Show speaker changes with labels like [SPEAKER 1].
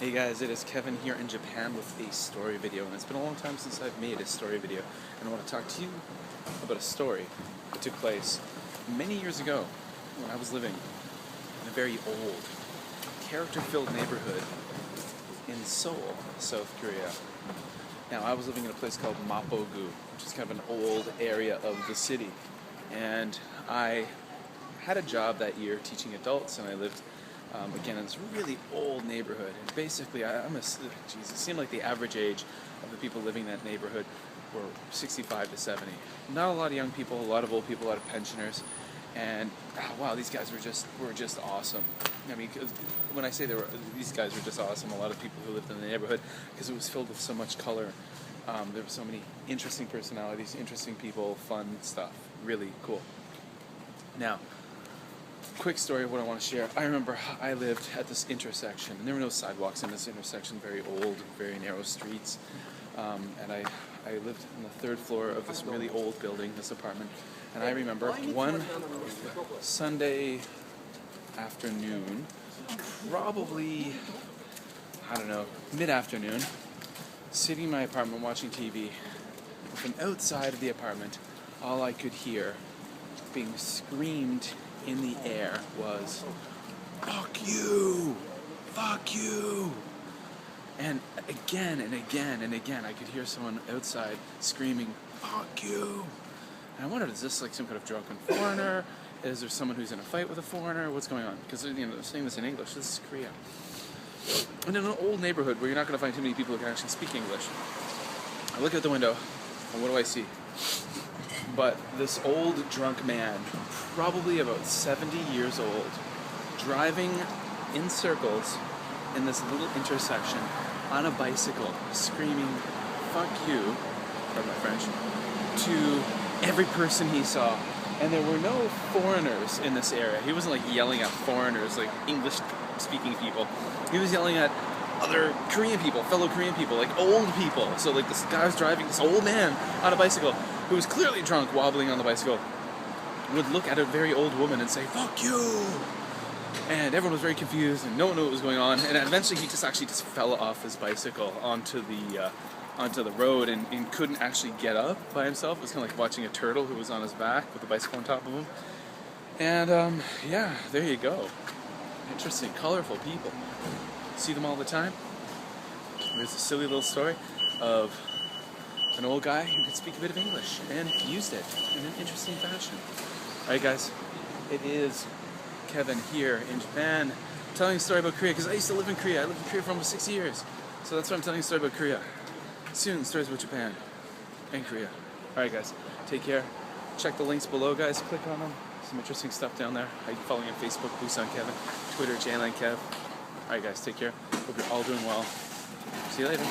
[SPEAKER 1] Hey guys, it is Kevin here in Japan with a story video, and it's been a long time since I've made a story video, and I want to talk to you about a story that took place many years ago when I was living in a very old, character-filled neighborhood in Seoul, South Korea. Now, I was living in a place called Mapo-gu, which is kind of an old area of the city, and I had a job that year teaching adults, and I lived again in this really old neighborhood. And basically, it seemed like the average age of the people living in that neighborhood were 65 to 70. Not a lot of young people, a lot of old people, a lot of pensioners. And wow, these guys were just awesome. I mean, when I say these guys were just awesome, a lot of people who lived in the neighborhood, because it was filled with so much color. There were so many interesting personalities, interesting people, fun stuff. Really cool. Now, quick story of what I want to share. I remember I lived at this intersection, and there were no sidewalks in this intersection, very old, very narrow streets. And I lived on the third floor of this really old building, this apartment. And I remember one Sunday afternoon, probably, I don't know, mid-afternoon, sitting in my apartment watching TV. From outside of the apartment, all I could hear being screamed in the air was, "Fuck you! Fuck you!" And again and again and again, I could hear someone outside screaming, "Fuck you!" And I wondered, is this like some kind of drunken foreigner? Is there someone who's in a fight with a foreigner? What's going on? Because they're saying this in English. This is Korea. And in an old neighborhood where you're not going to find too many people who can actually speak English, I look out the window, and what do I see? But this old drunk man, probably about 70 years old, driving in circles in this little intersection on a bicycle, screaming, "Fuck you," pardon my French, to every person he saw. And there were no foreigners in this area. He wasn't like yelling at foreigners, like English-speaking people. He was yelling at other Korean people, fellow Korean people, like old people. So like this guy was driving, this old man on a bicycle, who was clearly drunk, wobbling on the bicycle, would look at a very old woman and say, "Fuck you!" And everyone was very confused, and no one knew what was going on. And eventually, he just fell off his bicycle onto the road and couldn't actually get up by himself. It was kind of like watching a turtle who was on his back with a bicycle on top of him. And yeah, there you go. Interesting, colorful people. See them all the time. There's a silly little story of an old guy who could speak a bit of English and used it in an interesting fashion. Alright guys, it is Kevin here in Japan telling a story about Korea, because I used to live in Korea. I lived in Korea for almost 6 years. So that's why I'm telling a story about Korea. Soon, stories about Japan and Korea. Alright guys, take care. Check the links below, guys. Click on them. Some interesting stuff down there. You can follow me on Facebook, BusanKevin, Twitter, JLandKev. Alright guys, take care. Hope you're all doing well. See you later.